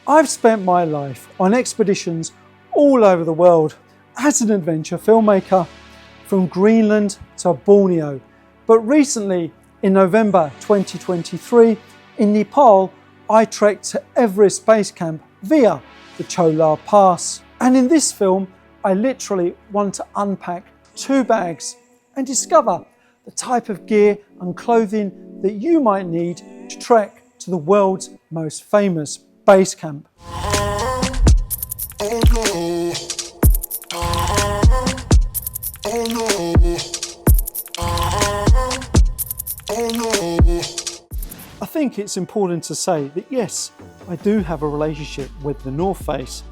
I've spent my life on expeditions all over the world as an adventure filmmaker, from Greenland to Borneo. But recently, in November 2023, in Nepal, I trekked to Everest Basecamp via the Cho La Pass. And in this film, I literally want to unpack 2 bags and discover the type of gear and clothing that you might need to trek to the world's most famous base camp. I think it's important to say that yes, I do have a relationship with the North Face,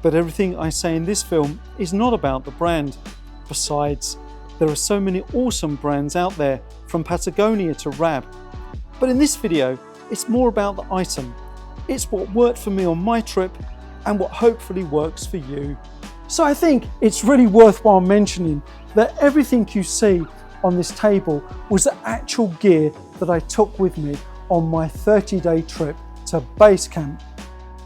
but everything I say in this film is not about the brand. Besides, there are so many awesome brands out there, from Patagonia to Rab. But in this video, it's more about the item. It's what worked for me on my trip and what hopefully works for you. So I think it's really worthwhile mentioning that everything you see on this table was the actual gear that I took with me on my 30-day trip to base camp.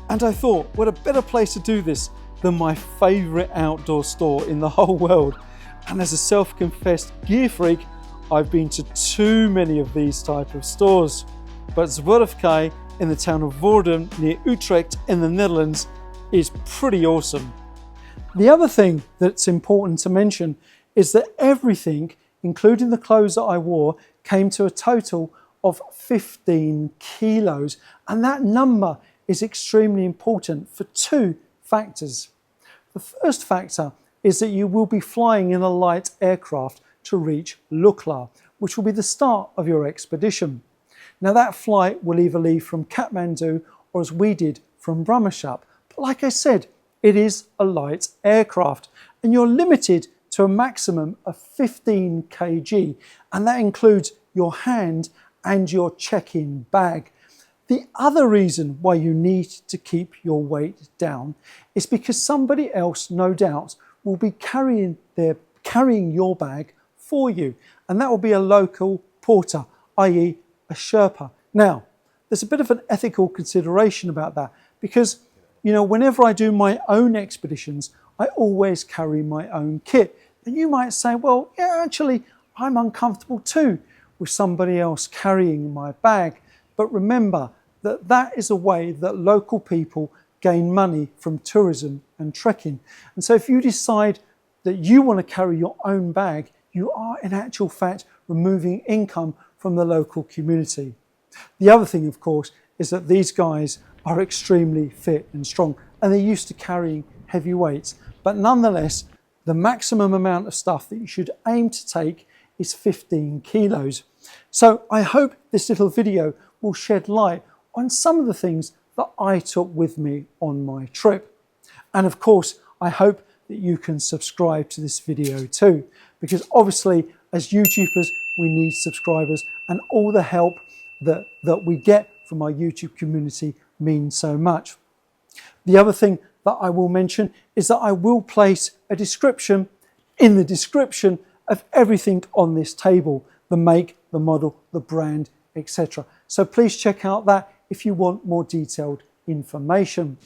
And I thought, what a better place to do this than my favourite outdoor store in the whole world. And as a self-confessed gear freak, I've been to too many of these type of stores. But Zwoordefkij in the town of Woerden near Utrecht in the Netherlands is pretty awesome. The other thing that's important to mention is that everything, including the clothes that I wore, came to a total of 15 kilos. And that number is extremely important for 2 factors. The first factor is that you will be flying in a light aircraft to reach Lukla, which will be the start of your expedition. Now that flight will either leave from Kathmandu or, as we did, from Brummelschaap. But like I said, it is a light aircraft and you're limited to a maximum of 15 kg, and that includes your hand and your check-in bag. The other reason why you need to keep your weight down is because somebody else, no doubt, will be carrying your bag for you, and that will be a local porter, i.e. a Sherpa. Now, there's a bit of an ethical consideration about that because, you know, whenever I do my own expeditions, I always carry my own kit. And you might say, well, yeah, actually, I'm uncomfortable too with somebody else carrying my bag. But remember that that is a way that local people gain money from tourism and trekking. And so if you decide that you want to carry your own bag, you are in actual fact removing income from the local community. The other thing, of course, is that these guys are extremely fit and strong and they're used to carrying heavy weights. But nonetheless, the maximum amount of stuff that you should aim to take is 15 kilos. So I hope this little video will shed light on some of the things that I took with me on my trip. And of course, I hope that you can subscribe to this video too, because obviously as YouTubers, we need subscribers, and all the help that we get from our YouTube community means so much. The other thing that I will mention is that I will place a description in the description of everything on this table, the make, the model, the brand, etc. So please check out that if you want more detailed information.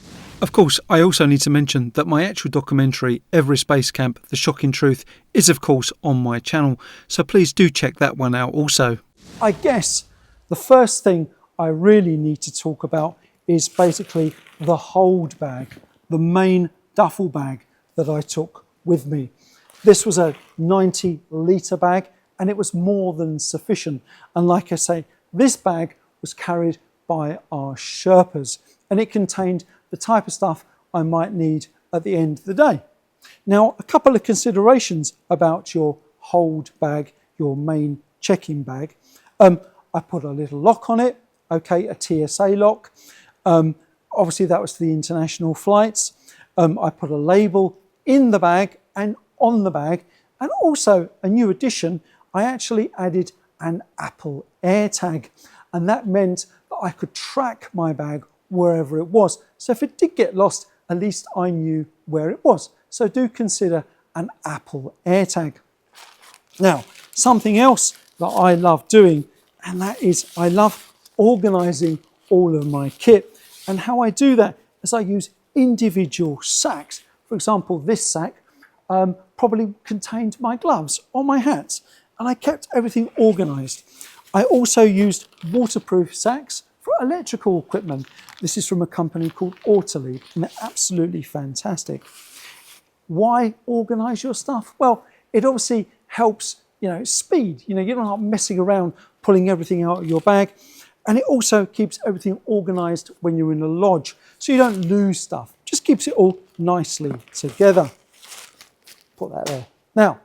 Of course, I also need to mention that my actual documentary, Everest Basecamp, The Shocking Truth, is of course on my channel, so please do check that one out also. I guess the first thing I really need to talk about is basically the hold bag, the main duffel bag that I took with me. This was a 90-litre bag and it was more than sufficient. And like I say, this bag was carried by our Sherpas and it contained the type of stuff I might need at the end of the day. Now, a couple of considerations about your hold bag, your main check-in bag. I put a little lock on it, okay, a TSA lock. Obviously that was for the international flights. I put a label in the bag and on the bag, and also a new addition, I actually added an Apple AirTag, and that meant that I could track my bag wherever it was. So if it did get lost, at least I knew where it was. So do consider an Apple AirTag. Now, something else that I love doing, and that is I love organising all of my kit. And how I do that is I use individual sacks. For example, this sack probably contained my gloves or my hats, and I kept everything organised. I also used waterproof sacks for electrical equipment. This is from a company called Ortlieb, and they're absolutely fantastic. Why organise your stuff? Well, it obviously helps, speed. You're not messing around pulling everything out of your bag. And it also keeps everything organised when you're in a lodge, so you don't lose stuff. Just keeps it all nicely together. Put that there. Now,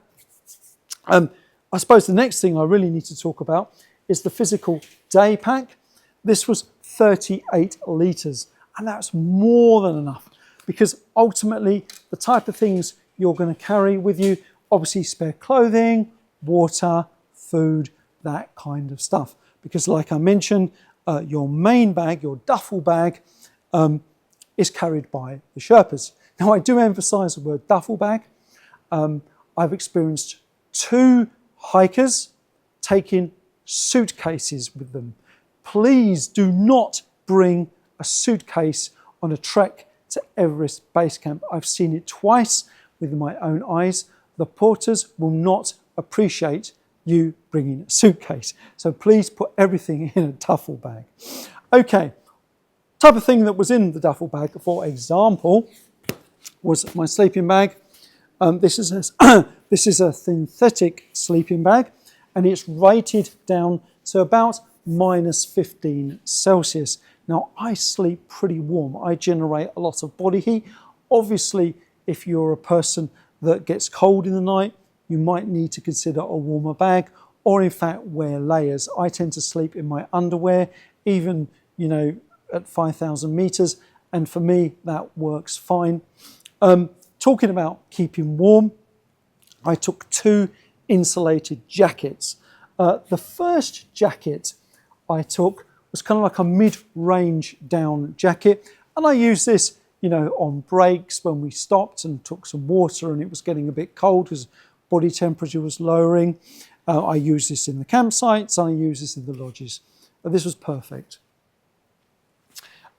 I suppose the next thing I really need to talk about is the physical day pack. This was 38 litres, and that's more than enough, because ultimately the type of things you're going to carry with you, obviously spare clothing, water, food, that kind of stuff. Because like I mentioned, your main bag, your duffel bag, is carried by the Sherpas. Now I do emphasise the word duffel bag. I've experienced 2 hikers taking suitcases with them. Please do not bring a suitcase on a trek to Everest Basecamp. I've seen it twice with my own eyes. The porters will not appreciate you bringing a suitcase. So please put everything in a duffel bag. Okay, type of thing that was in the duffel bag, for example, was my sleeping bag. This is a synthetic sleeping bag, and it's rated down to about -15 Celsius. Now, I sleep pretty warm. I generate a lot of body heat. Obviously, if you're a person that gets cold in the night, you might need to consider a warmer bag, or in fact wear layers. I tend to sleep in my underwear, even at 5,000 meters, and for me that works fine. Talking about keeping warm, I took 2 insulated jackets. The first jacket I took was kind of like a mid-range down jacket, and I used this on breaks when we stopped and took some water and it was getting a bit cold because body temperature was lowering. I used this in the campsites, and I used this in the lodges. This was perfect.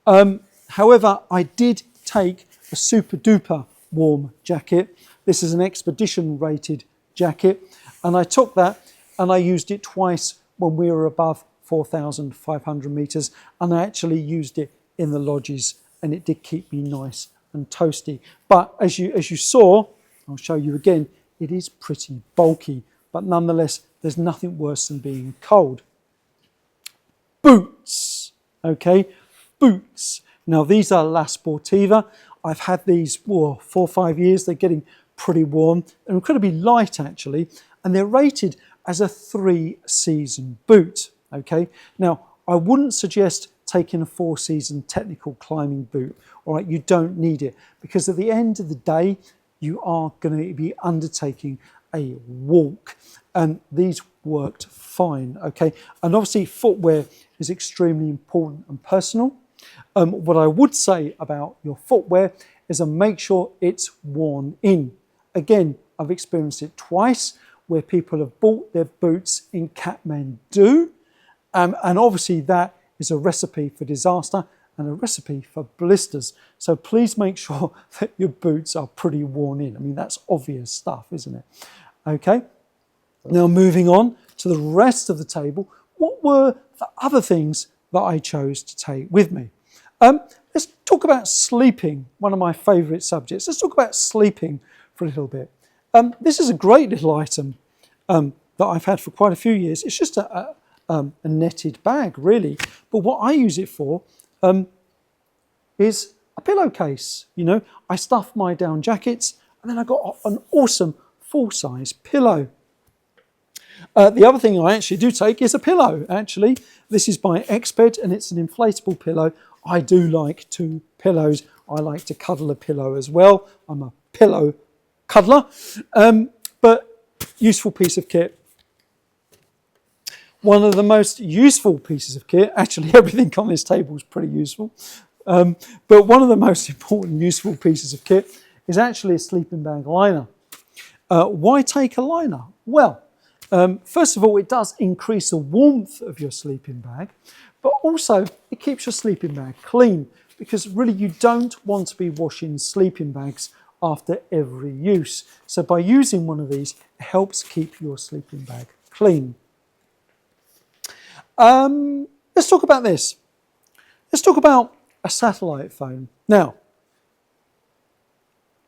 However, I did take a super duper warm jacket. This is an expedition rated jacket, and I took that and I used it twice when we were above 4,500 meters, and I actually used it in the lodges, and it did keep me nice and toasty. But as you saw, I'll show you again, it is pretty bulky, but nonetheless, there's nothing worse than being cold. Boots, okay, boots. Now these are La Sportiva. I've had these for 4 or 5 years. They're getting pretty warm. They're incredibly light actually, and they're rated as a 3-season boot, okay? Now, I wouldn't suggest taking a 4-season technical climbing boot, all right? You don't need it, because at the end of the day, you are going to be undertaking a walk, and these worked fine, okay? And obviously footwear is extremely important and personal. What I would say about your footwear is to make sure it's worn in. Again, I've experienced it twice where people have bought their boots in Kathmandu, and obviously that is a recipe for disaster and a recipe for blisters. So please make sure that your boots are pretty worn in. I mean, that's obvious stuff, isn't it? Okay, now moving on to the rest of the table, what were the other things that I chose to take with me? Let's talk about sleeping, one of my favourite subjects. Let's talk about sleeping for a little bit. This is a great little item that I've had for quite a few years. It's just a netted bag, really. But what I use it for is a pillowcase. I stuff my down jackets, and then I got an awesome full-size pillow. The other thing I actually do take is a pillow, actually. This is by Exped, and it's an inflatable pillow. I do like 2 pillows. I like to cuddle a pillow as well. I'm a pillow cuddler, but useful piece of kit. One of the most useful pieces of kit, actually everything on this table is pretty useful, but one of the most important useful pieces of kit is actually a sleeping bag liner. Why take a liner? Well, first of all, it does increase the warmth of your sleeping bag, but also it keeps your sleeping bag clean. because really you don't want to be washing sleeping bags after every use. So by using one of these, it helps keep your sleeping bag clean. Let's talk about this. Let's talk about a satellite phone. Now,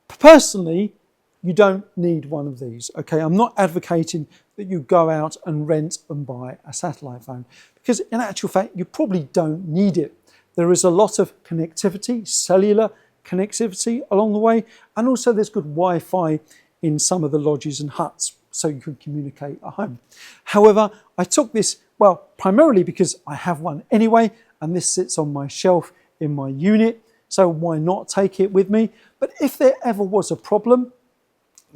personally, you don't need one of these, okay? I'm not advocating that you go out and rent and buy a satellite phone, because in actual fact, you probably don't need it. There is a lot of connectivity, cellular connectivity along the way, and also there's good Wi-Fi in some of the lodges and huts, so you can communicate at home. However, I took this, well, primarily because I have one anyway, and this sits on my shelf in my unit, so why not take it with me? But if there ever was a problem,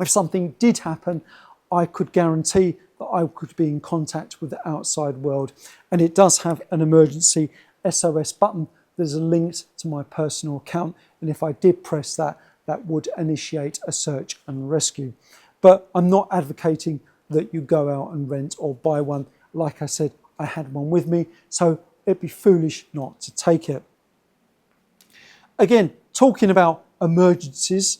if something did happen, I could guarantee that I could be in contact with the outside world. And it does have an emergency SOS button. There's a link to my personal account, and if I did press that, that would initiate a search and rescue. But I'm not advocating that you go out and rent or buy one. Like I said, I had one with me, so it'd be foolish not to take it. Again, talking about emergencies,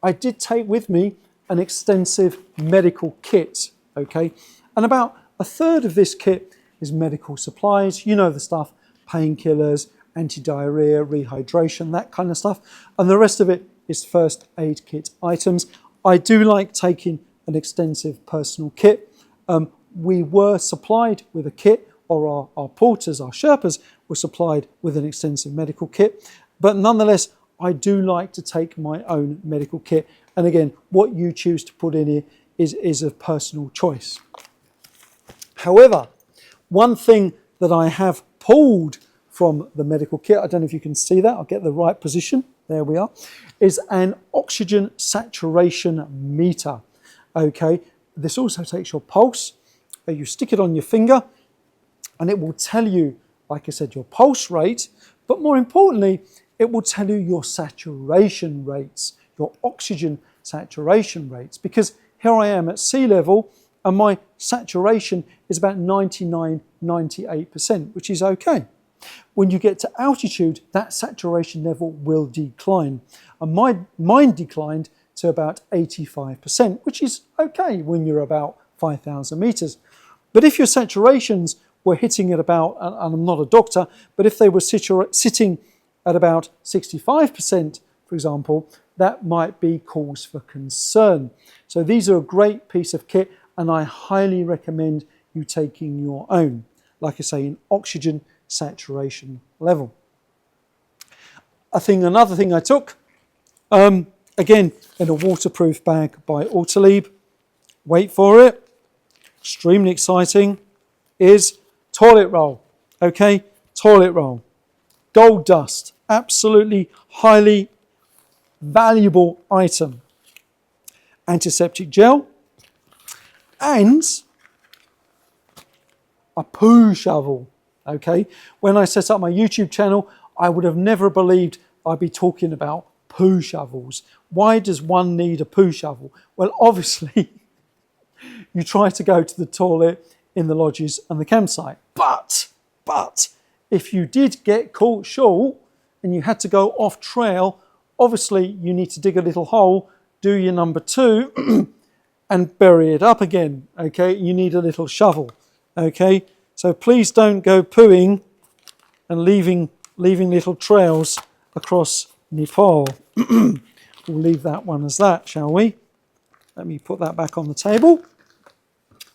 I did take with me an extensive medical kit, okay? And about a third of this kit is medical supplies, you know the stuff, painkillers, anti-diarrhea, rehydration, that kind of stuff. And the rest of it is first aid kit items. I do like taking an extensive personal kit. We were supplied with a kit, or our porters, our Sherpas, were supplied with an extensive medical kit. But nonetheless, I do like to take my own medical kit. And again, what you choose to put in here is a personal choice. However, one thing that I have pulled from the medical kit, I don't know if you can see that, I'll get the right position, there we are, is an oxygen saturation meter. Okay, this also takes your pulse. You stick it on your finger and it will tell you, like I said, your pulse rate, but more importantly, it will tell you your saturation rates, your oxygen saturation rates, because here I am at sea level and my saturation is about 99, 98%, which is okay. When you get to altitude, that saturation level will decline. And mine declined to about 85%, which is okay when you're about 5,000 meters. But if your saturations were hitting at about, and I'm not a doctor, but if they were sitting at about 65%, for example, that might be cause for concern. So these are a great piece of kit, and I highly recommend you taking your own, like I say, in oxygen saturation level. Another thing I took, again, in a waterproof bag by Ortlieb, wait for it, extremely exciting, is toilet roll, okay, toilet roll. Gold dust, absolutely highly valuable item. Antiseptic gel and a poo shovel, okay. When I set up my YouTube channel, I would have never believed I'd be talking about poo shovels. Why does one need a poo shovel? Well, obviously, you try to go to the toilet in the lodges and the campsite. But if you did get caught short and you had to go off trail, obviously you need to dig a little hole, do your number 2 and bury it up again, okay? You need a little shovel, okay? So please don't go pooing and leaving little trails across Nepal. We'll leave that one as that, shall we? Let me put that back on the table.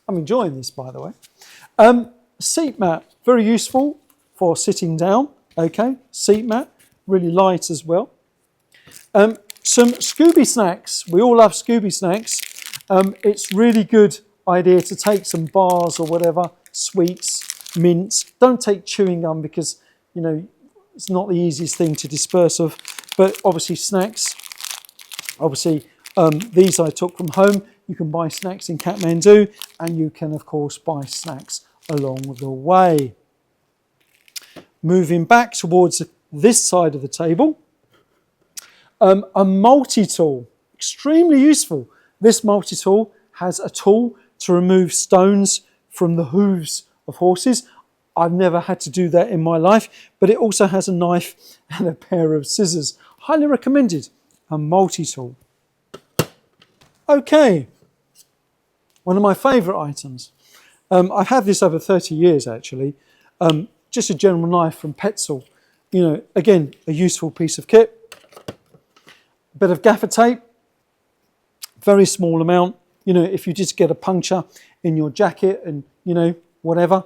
I'm enjoying this, by the way. Seat mat, very useful for sitting down, okay? Seat mat, really light as well. Some Scooby snacks. We all love Scooby snacks. It's really good idea to take some bars or whatever, sweets, mints. Don't take chewing gum because, you know, it's not the easiest thing to disperse of. But obviously snacks. Obviously, these I took from home. You can buy snacks in Kathmandu, and you can, of course, buy snacks along the way. Moving back towards this side of the table, a multi-tool, extremely useful. This multi-tool has a tool to remove stones from the hooves of horses. I've never had to do that in my life, but it also has a knife and a pair of scissors. Highly recommended. A multi-tool. Okay, one of my favourite items. I've had this over 30 years actually. Just a general knife from Petzl. You know, again, a useful piece of kit. A bit of gaffer tape, very small amount. You know, if you just get a puncture in your jacket and, you know, whatever,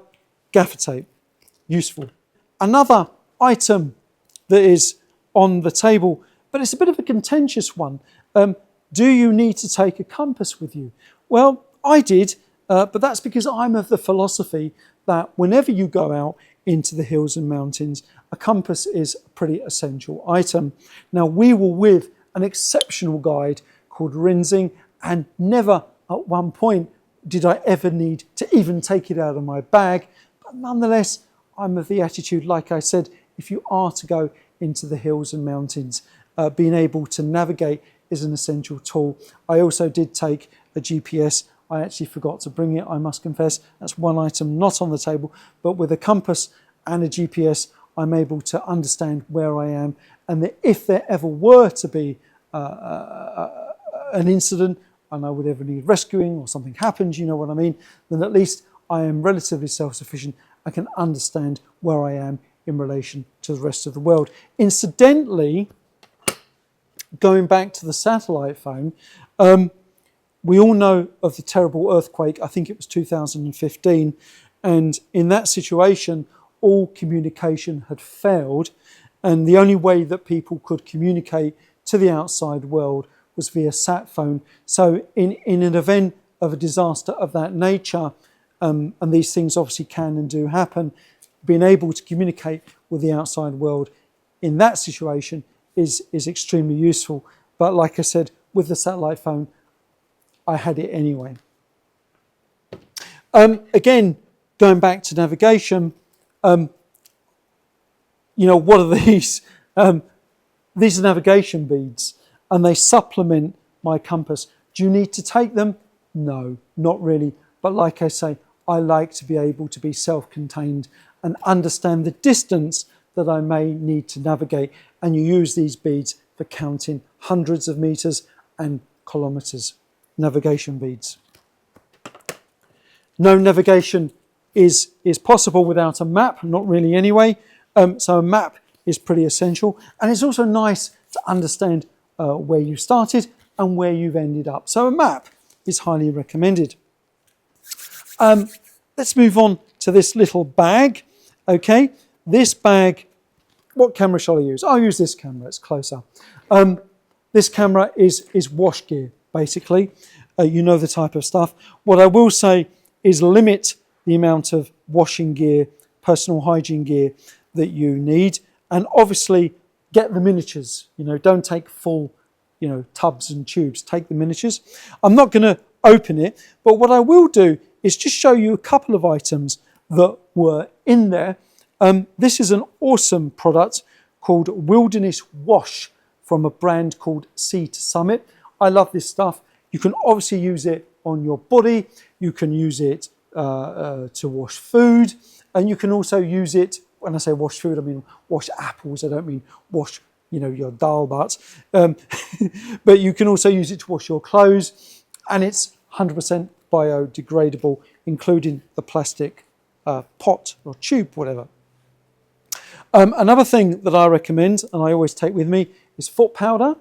gaffer tape, useful. Another item that is on the table, but it's a bit of a contentious one. Do you need to take a compass with you? Well, I did, but that's because I'm of the philosophy that whenever you go out into the hills and mountains, a compass is a pretty essential item. Now, we were with an exceptional guide called Rinsing, and never at one point did I ever need to even take it out of my bag. But nonetheless, I'm of the attitude, like I said, if you are to go into the hills and mountains, being able to navigate is an essential tool. I also did take a GPS. I actually forgot to bring it, I must confess. That's one item not on the table, but with a compass and a GPS, I'm able to understand where I am, and that if there ever were to be an incident and I would ever need rescuing or something happens, you know what I mean, then at least I am relatively self-sufficient. I can understand where I am in relation to the rest of the world. Incidentally, going back to the satellite phone, we all know of the terrible earthquake, I think it was 2015, and in that situation, all communication had failed, and the only way that people could communicate to the outside world was via sat phone. So in an event of a disaster of that nature, and these things obviously can and do happen, being able to communicate with the outside world in that situation is extremely useful. But like I said, with the satellite phone, I had it anyway. Again, going back to navigation, you know, what are these? These are navigation beads, and they supplement my compass. Do you need to take them? No, not really. But like I say, I like to be able to be self-contained and understand the distance that I may need to navigate. And you use these beads for counting hundreds of meters and kilometers. Navigation beads. No navigation is possible without a map, not really anyway. So a map is pretty essential. And it's also nice to understand where you started and where you've ended up. So a map is highly recommended. Let's move on to this little bag. Okay, this bag, what camera shall I use? I'll use this camera, it's closer. This camera is wash gear, basically. You know the type of stuff. What I will say is limit the amount of washing gear, personal hygiene gear that you need. And obviously get the miniatures, you know, don't take full, you know, tubs and tubes, take the miniatures. I'm not gonna open it, but what I will do is just show you a couple of items that were in there. This is an awesome product called Wilderness Wash from a brand called Sea2Summit. I love this stuff. You can obviously use it on your body. You can use it to wash food. And you can also use it, when I say wash food, I mean wash apples. I don't mean wash, you know, your dal butt. But you can also use it to wash your clothes. And it's 100% biodegradable, including the plastic pot or tube, whatever. Another thing that I recommend, and I always take with me, is foot powder.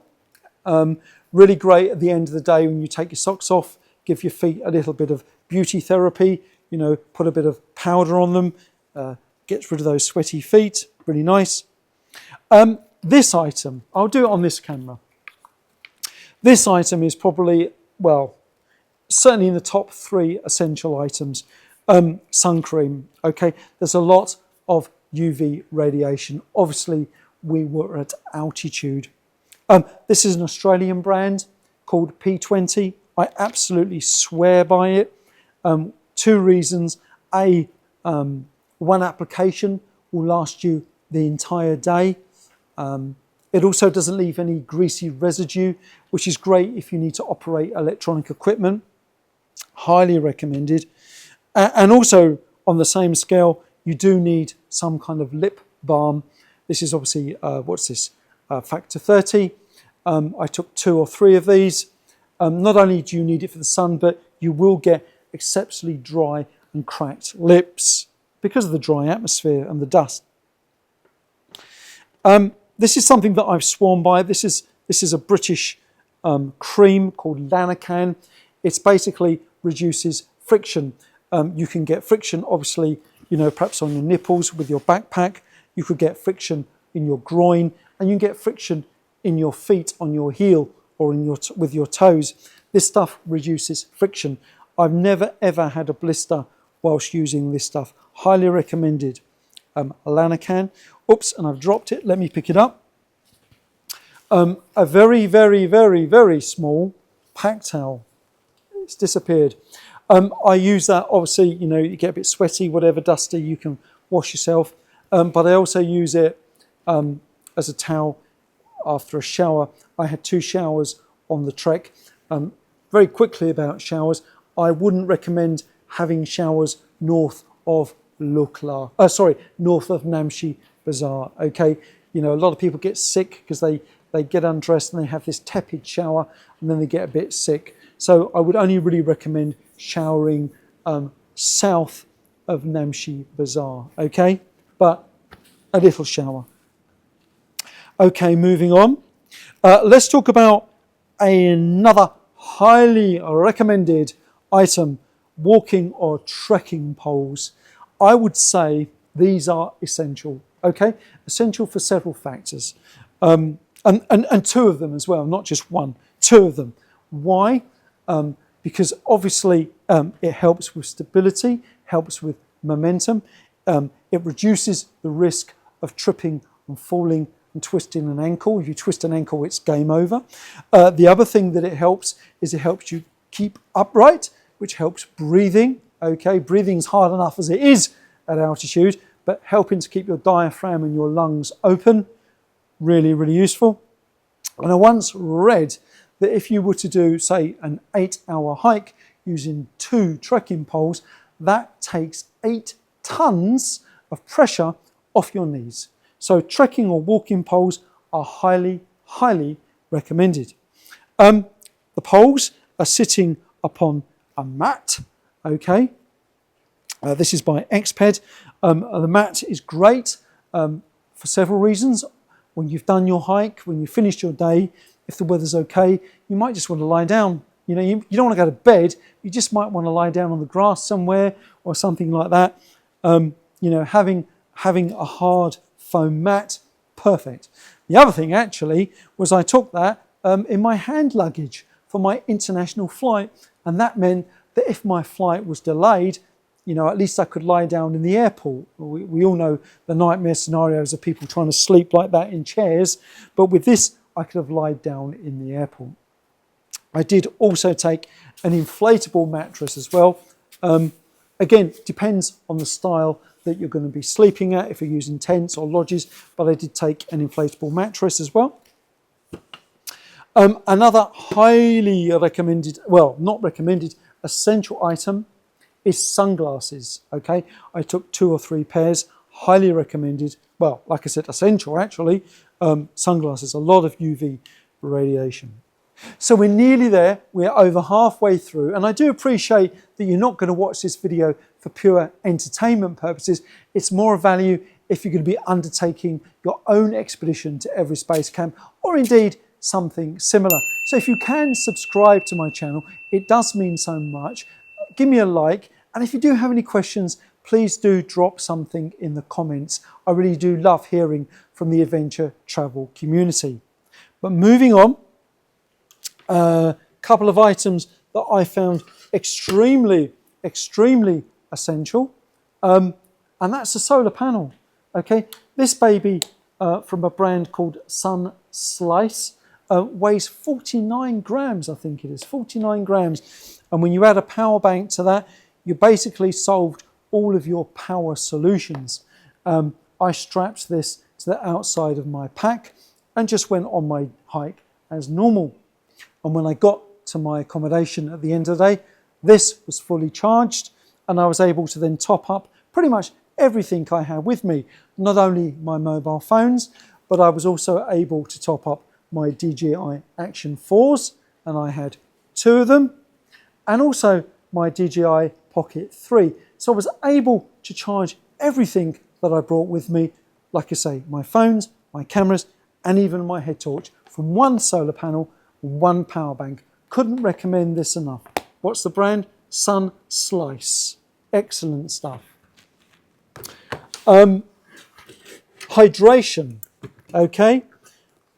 Really great at the end of the day when you take your socks off, give your feet a little bit of beauty therapy, you know, put a bit of powder on them, gets rid of those sweaty feet, really nice. This item, I'll do it on this camera. This item is probably, well, certainly in the top 3 essential items. Sun cream, okay? There's a lot of UV radiation. Obviously, we were at altitude. This is an Australian brand called P20. I absolutely swear by it. 2 reasons. A, one application will last you the entire day. It also doesn't leave any greasy residue, which is great if you need to operate electronic equipment. Highly recommended. And also, on the same scale, you do need some kind of lip balm. This is obviously, what's this, factor 30. I took 2 or 3 of these. Not only do you need it for the sun, but you will get exceptionally dry and cracked lips because of the dry atmosphere and the dust. This is something that I've sworn by. This is a British cream called Lanacan. It basically reduces friction. You can get friction, obviously, you know, perhaps on your nipples with your backpack. You could get friction in your groin, and you can get friction in your feet, on your heel, or in your with your toes. This stuff reduces friction. I've never ever had a blister whilst using this stuff. Highly recommended. Lanacan. Oops, and I've dropped it. Let me pick it up. A very, very, very, very small pack towel. It's disappeared. I use that, obviously, you know, you get a bit sweaty, whatever, dusty, you can wash yourself. But I also use it as a towel after a shower. I had 2 showers on the trek. Very quickly about showers, I wouldn't recommend having showers north of north of Namche Bazaar, okay? You know, a lot of people get sick because they get undressed and they have this tepid shower and then they get a bit sick. So I would only really recommend showering south of Namche Bazaar, okay? But a little shower. Okay, moving on. Let's talk about another highly recommended item, walking or trekking poles. I would say these are essential, okay? Essential for several factors. And 2 of them as well, not just 1, 2 of them. Why? Because obviously it helps with stability, helps with momentum. It reduces the risk of tripping and falling and twisting an ankle. If you twist an ankle, it's game over. The other thing that it helps is it helps you keep upright, which helps breathing. Okay, breathing's hard enough as it is at altitude, but helping to keep your diaphragm and your lungs open, really, really useful. And I once read that if you were to do, say, an 8-hour hike using 2 trekking poles, that takes 8 tons of pressure off your knees. So trekking or walking poles are highly, highly recommended. The poles are sitting upon a mat, okay? This is by Exped. The mat is great for several reasons. When you've done your hike, when you've finished your day, if the weather's okay, you might just want to lie down. You know, you don't want to go to bed. You just might want to lie down on the grass somewhere or something like that. You know, having a hard foam mat, perfect. The other thing actually was I took that in my hand luggage for my international flight, and that meant that if my flight was delayed, you know, at least I could lie down in the airport. We all know the nightmare scenarios of people trying to sleep like that in chairs, but with this, I could have lied down in the airport. I did also take an inflatable mattress as well. Again, depends on the style that you're going to be sleeping at, if you're using tents or lodges, but I did take an inflatable mattress as well. Another highly recommended, well, not recommended, essential item is sunglasses, okay? I took 2 or 3 pairs, highly recommended. Well, like I said, essential actually. Sunglasses, a lot of UV radiation. So we're nearly there, we're over halfway through, and I do appreciate that you're not going to watch this video for pure entertainment purposes. It's more value if you're going to be undertaking your own expedition to Everest Basecamp, or indeed something similar. So if you can subscribe to my channel, it does mean so much. Give me a like, and if you do have any questions, please do drop something in the comments. I really do love hearing from the adventure travel community. But moving on, a couple of items that I found extremely essential, and that's a solar panel. Okay, this baby from a brand called Sun Slice weighs 49 grams, I think it is, 49 grams. And when you add a power bank to that, you basically solved all of your power solutions. I strapped this to the outside of my pack and just went on my hike as normal. And when I got to my accommodation at the end of the day, this was fully charged, and I was able to then top up pretty much everything I had with me. Not only my mobile phones, but I was also able to top up my DJI Action 4s, and I had 2 of them, and also my DJI Pocket 3. So I was able to charge everything that I brought with me, like I say, my phones, my cameras, and even my head torch from one solar panel, one power bank. Couldn't recommend this enough. What's the brand? Sun Slice. Excellent stuff. Hydration. Okay.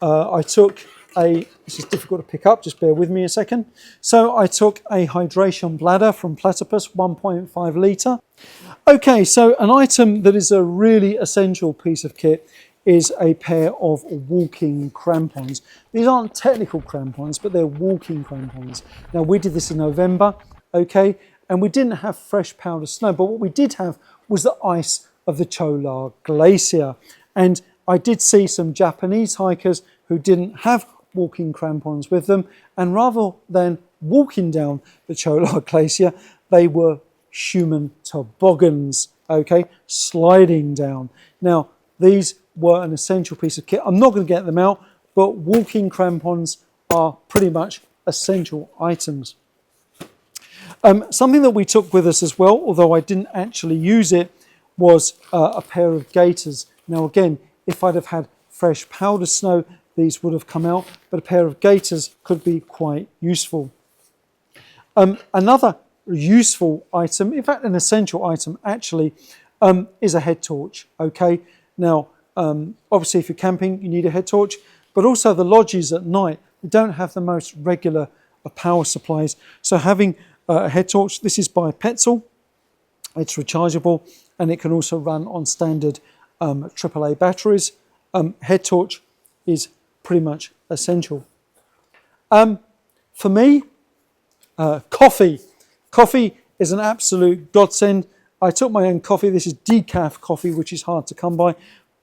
I took this is difficult to pick up, just bear with me a second. So I took a hydration bladder from Platypus, 1.5 litre. Okay, so an item that is a really essential piece of kit is a pair of walking crampons. These aren't technical crampons, but they're walking crampons. Now, we did this in November, okay, and we didn't have fresh powder snow, but what we did have was the ice of the Cho La Glacier. And I did see some Japanese hikers who didn't have walking crampons with them, and rather than walking down the Cho La Glacier, they were human toboggans, okay, sliding down. Now, these were an essential piece of kit. I'm not going to get them out, but walking crampons are pretty much essential items. Something that we took with us as well, although I didn't actually use it, was a pair of gaiters. Now again, if I'd have had fresh powder snow, these would have come out, but a pair of gaiters could be quite useful. Another useful item, in fact an essential item actually, is a head torch, okay? Now, obviously if you're camping, you need a head torch, but also the lodges at night, they don't have the most regular power supplies. So having a head torch, this is by Petzl, it's rechargeable, and it can also run on standard AAA batteries. Head torch is pretty much essential. For me, coffee. Coffee is an absolute godsend. I took my own coffee. This is decaf coffee, which is hard to come by.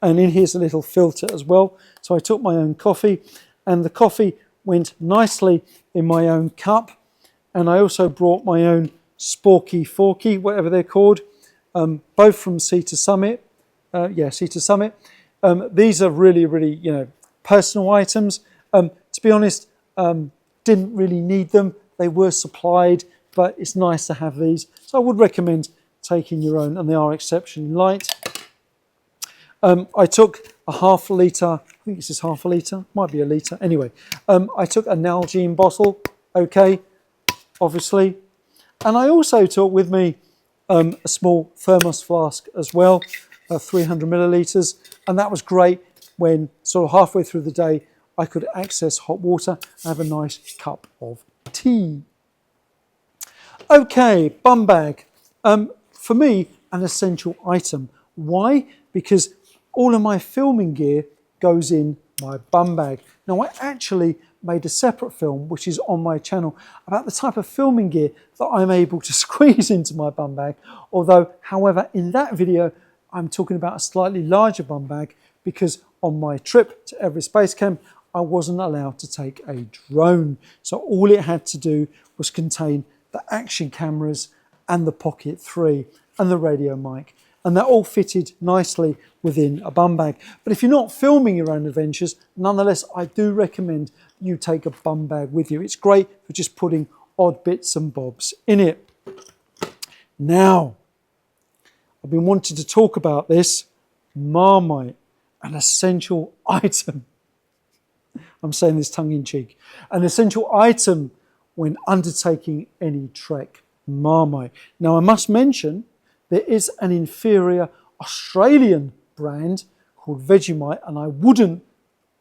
And in here's a little filter as well. So I took my own coffee, and the coffee went nicely in my own cup. And I also brought my own sporky forky, whatever they're called, both from Sea2Summit. Sea2Summit. These are really, really, personal items. To be honest, didn't really need them. They were supplied, but it's nice to have these. So I would recommend taking your own, and they are exceptionally light. I took a half a litre, I think this is half a litre, might be a litre. Anyway, I took a Nalgene bottle, okay, obviously. And I also took with me a small thermos flask as well, 300 millilitres. And that was great when sort of halfway through the day, I could access hot water and have a nice cup of tea. Okay, bum bag. For me, an essential item. Why? Because all of my filming gear goes in my bum bag. Now, I actually made a separate film, which is on my channel, about the type of filming gear that I'm able to squeeze into my bum bag. Although, however, in that video, I'm talking about a slightly larger bum bag because on my trip to Everest Basecamp, I wasn't allowed to take a drone. So all it had to do was contain the action cameras and the Pocket 3 and the radio mic. And that all fitted nicely within a bum bag. But if you're not filming your own adventures, nonetheless, I do recommend you take a bum bag with you. It's great for just putting odd bits and bobs in it. Now, I've been wanting to talk about this. Marmite, an essential item. I'm saying this tongue in cheek. An essential item when undertaking any trek. Marmite. Now, I must mention, there is an inferior Australian brand called Vegemite, and I wouldn't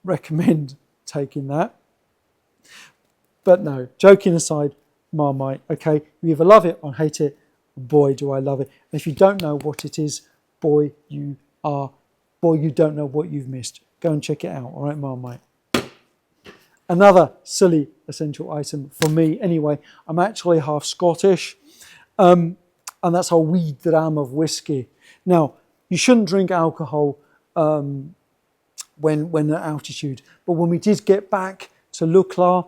recommend taking that. But no, joking aside, Marmite, okay? You either love it or hate it. Boy, do I love it. And if you don't know what it is, boy, you don't know what you've missed. Go and check it out, all right, Marmite. Another silly essential item for me anyway. I'm actually half Scottish. And that's a wee dram of whiskey. Now, you shouldn't drink alcohol when at altitude. But when we did get back to Lucklar,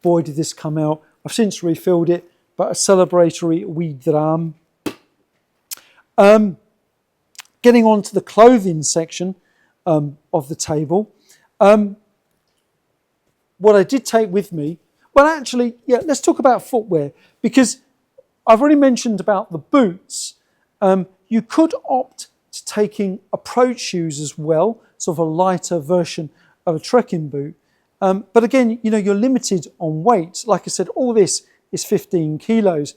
boy, did this come out. I've since refilled it, but a celebratory wee dram. getting on to the clothing section of the table, what I did take with me, well actually, yeah, let's talk about footwear, because I've already mentioned about the boots. You could opt to taking approach shoes as well, sort of a lighter version of a trekking boot. But again, you know, you're limited on weight. Like I said, all this is 15 kilos.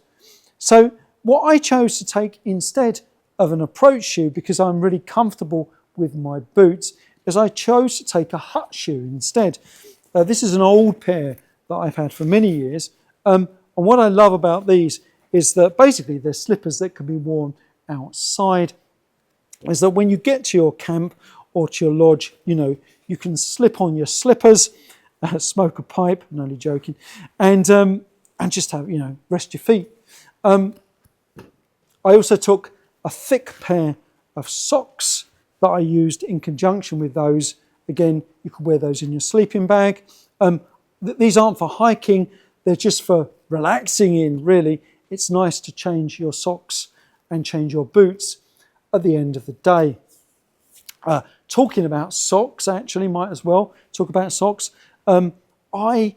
So what I chose to take instead of an approach shoe, because I'm really comfortable with my boots, is I chose to take a hut shoe instead. This is an old pair that I've had for many years. And what I love about these is that basically they're slippers that can be worn outside. Is that when you get to your camp or to your lodge, you know, you can slip on your slippers, smoke a pipe, I'm only joking, and just have, you know, rest your feet. I also took a thick pair of socks that I used in conjunction with those. Again, you could wear those in your sleeping bag. These aren't for hiking, they're just for relaxing in, really. It's nice to change your socks and change your boots at the end of the day. Talking about socks, actually, might as well talk about socks. I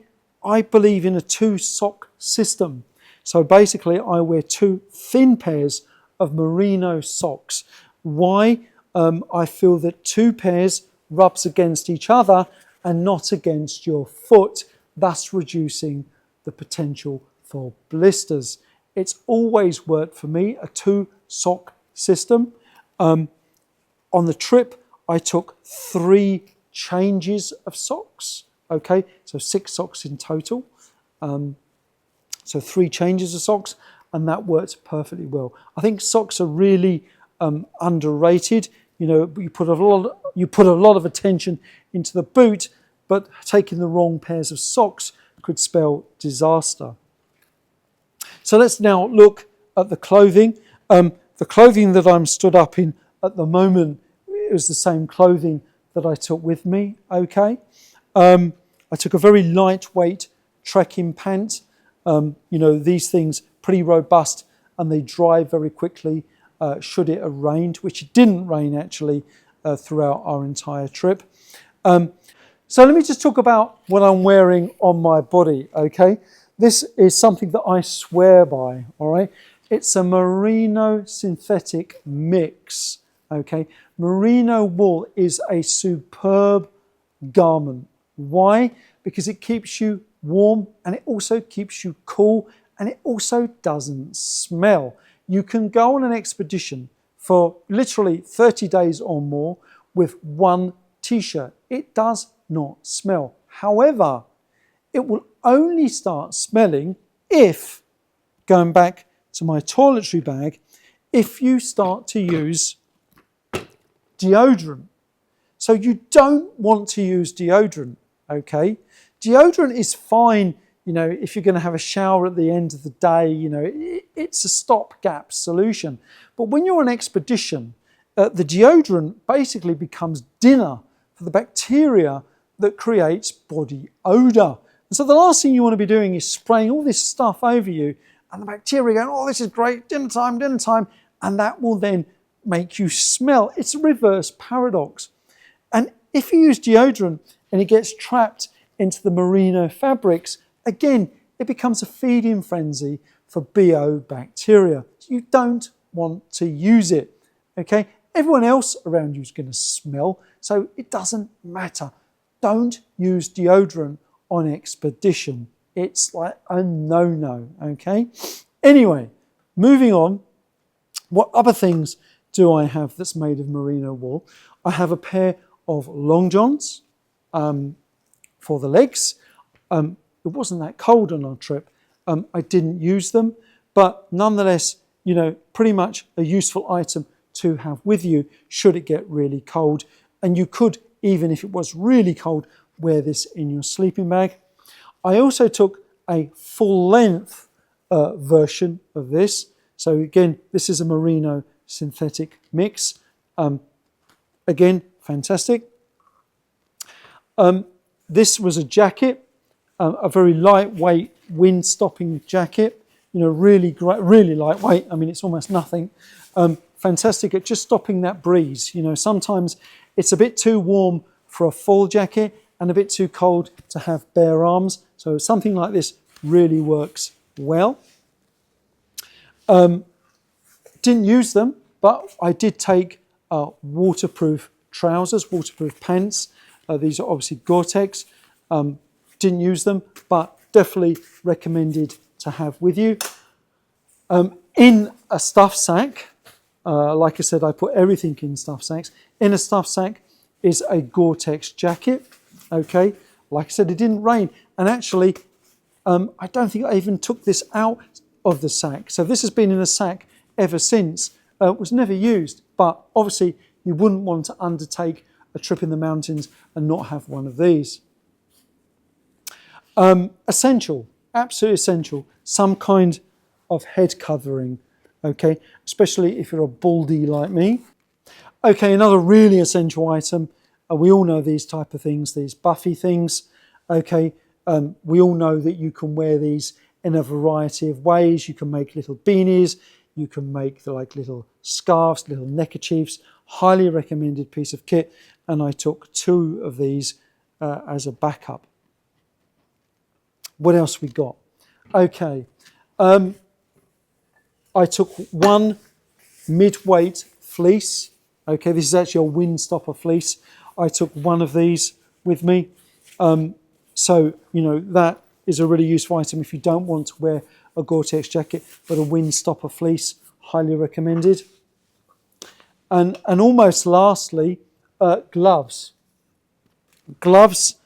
believe in a 2-sock system. So basically, I wear 2 thin pairs of merino socks. Why? I feel that 2 pairs rubs against each other and not against your foot, thus reducing the potential for blisters. It's always worked for me, a 2-sock system. On the trip, I took 3 changes of socks, okay? So 6 socks in total. So 3 changes of socks, and that worked perfectly well. I think socks are really underrated. You know, you put a lot of attention into the boot, but taking the wrong pairs of socks could spell disaster. So let's now look at the clothing. The clothing that I'm stood up in at the moment is the same clothing that I took with me, okay? I took a very lightweight trekking pant. You know, these things pretty robust and they dry very quickly should it have rained, which it didn't rain actually throughout our entire trip. So let me just talk about what I'm wearing on my body, okay? This is something that I swear by, all right? It's a merino synthetic mix, okay? Merino wool is a superb garment. Why? Because it keeps you warm and it also keeps you cool and it also doesn't smell. You can go on an expedition for literally 30 days or more with 1 t-shirt. It does not smell. However, it will only start smelling if, going back to my toiletry bag, if you start to use deodorant. So you don't want to use deodorant, okay? Deodorant is fine, you know, if you're going to have a shower at the end of the day, you know, it's a stopgap solution. But when you're on expedition, the deodorant basically becomes dinner for the bacteria that creates body odour. And so the last thing you want to be doing is spraying all this stuff over you and the bacteria going, oh, this is great, dinner time, and that will then make you smell. It's a reverse paradox. And if you use deodorant and it gets trapped into the merino fabrics, again, it becomes a feeding frenzy for BO bacteria. You don't want to use it, okay? Everyone else around you is going to smell, so it doesn't matter. Don't use deodorant on expedition. It's like a no-no, okay? Anyway, moving on. What other things do I have that's made of merino wool? I have a pair of long johns for the legs. It wasn't that cold on our trip. I didn't use them, but nonetheless, you know, pretty much a useful item to have with you should it get really cold. And you could, even if it was really cold, wear this in your sleeping bag. I also took a full-length version of this. So again, this is a merino synthetic mix. Again, fantastic. This was a jacket, a very lightweight, wind-stopping jacket. You know, really great, really lightweight. I mean, it's almost nothing. fantastic at just stopping that breeze. You know, sometimes it's a bit too warm for a full jacket and a bit too cold to have bare arms. So something like this really works well. Didn't use them, but I did take waterproof trousers, waterproof pants. These are obviously Gore-Tex. Didn't use them, but definitely recommended to have with you. In a stuff sack, like I said, I put everything in stuff sacks. In a stuff sack is a Gore-Tex jacket. Okay, like I said, it didn't rain, and actually, I don't think I even took this out of the sack. So this has been in a sack ever since. It was never used, but obviously you wouldn't want to undertake a trip in the mountains and not have one of these. Essential, absolutely essential, some kind of head covering, okay, especially if you're a baldy like me. Okay, another really essential item, we all know these type of things, these buffy things, okay, we all know that you can wear these in a variety of ways. You can make little beanies, you can make like little scarves, little neckerchiefs, highly recommended piece of kit, and I took 2 of these as a backup. What else we got? Okay, I took 1 mid-weight fleece. Okay, this is actually a windstopper fleece. I took 1 of these with me. So, you know, that is a really useful item if you don't want to wear a Gore-Tex jacket, but a windstopper fleece, highly recommended. And almost lastly, gloves. Gloves.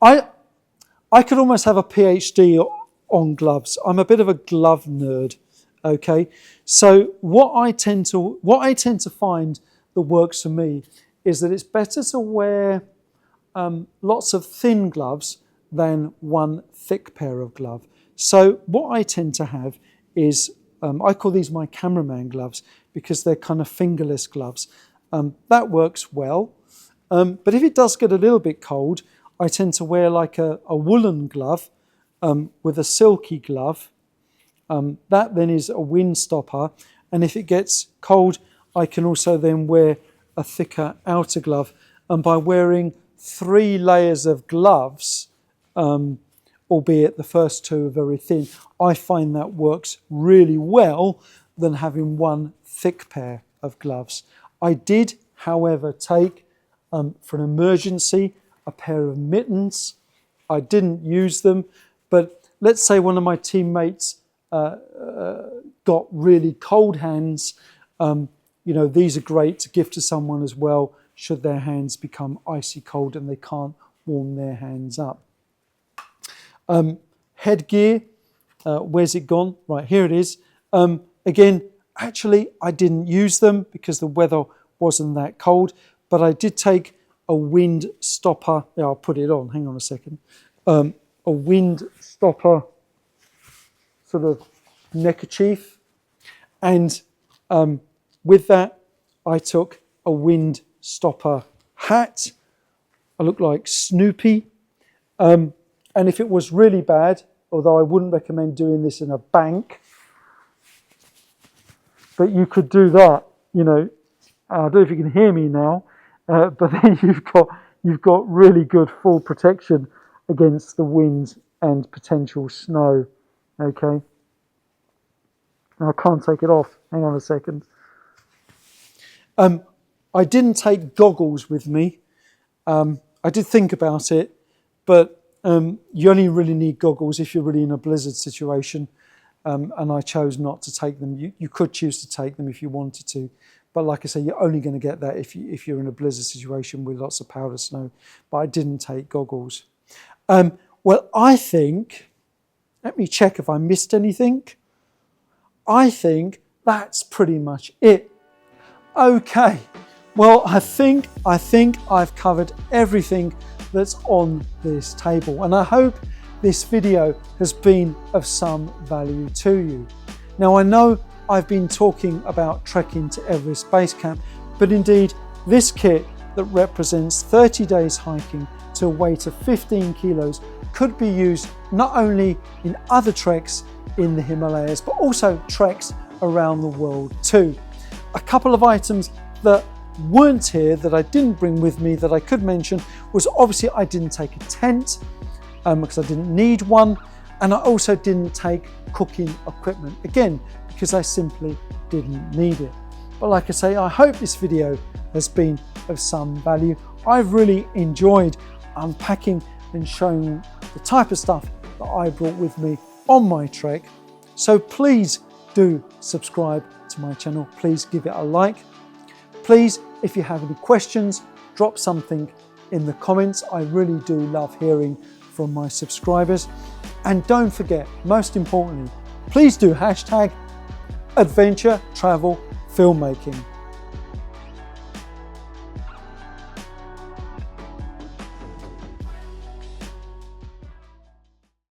I could almost have a PhD on gloves. I'm a bit of a glove nerd. Okay, so what I tend to find that works for me is that it's better to wear lots of thin gloves than 1 thick pair of gloves. So what I tend to have is, I call these my cameraman gloves because they're kind of fingerless gloves. That works well. But if it does get a little bit cold, I tend to wear like a woolen glove with a silky glove. That then is a wind stopper. And if it gets cold, I can also then wear a thicker outer glove. And by wearing 3 layers of gloves, albeit the first 2 are very thin, I find that works really well than having 1 thick pair of gloves. I did, however, take, for an emergency, a pair of mittens. I didn't use them, but let's say one of my teammates got really cold hands. You know, these are great to give to someone as well, should their hands become icy cold and they can't warm their hands up. Headgear, where's it gone? Right, here it is. Again, actually, I didn't use them because the weather wasn't that cold, but I did take a wind stopper. Yeah, I'll put it on, hang on a second. A wind stopper sort of neckerchief. And with that, I took a wind stopper hat. I look like Snoopy. And if it was really bad, although I wouldn't recommend doing this in a bank, but you could do that, you know. I don't know if you can hear me now, but then you've got really good full protection against the wind and potential snow. Okay. Now I can't take it off. Hang on a second. I didn't take goggles with me. I did think about it, but you only really need goggles if you're really in a blizzard situation, and I chose not to take them. You could choose to take them if you wanted to, but like I say, you're only going to get that if you're in a blizzard situation with lots of powder snow. But I didn't take goggles. Well, I think, let me check if I missed anything. I think that's pretty much it. Okay, well, I think I've covered everything that's on this table, and I hope this video has been of some value to you. Now, I know I've been talking about trekking to Everest Basecamp, but indeed this kit that represents 30 days hiking to a weight of 15 kilos could be used not only in other treks in the Himalayas, but also treks around the world too. A couple of items that weren't here that I didn't bring with me that I could mention was obviously I didn't take a tent because I didn't need one, and I also didn't take cooking equipment, again because I simply didn't need it. But like I say, I hope this video has been of some value. I've really enjoyed unpacking and showing the type of stuff that I brought with me on my trek. So please do subscribe to my channel. Please give it a like. Please, if you have any questions, drop something in the comments. I really do love hearing from my subscribers. And don't forget, most importantly, please do hashtag adventure travel filmmaking.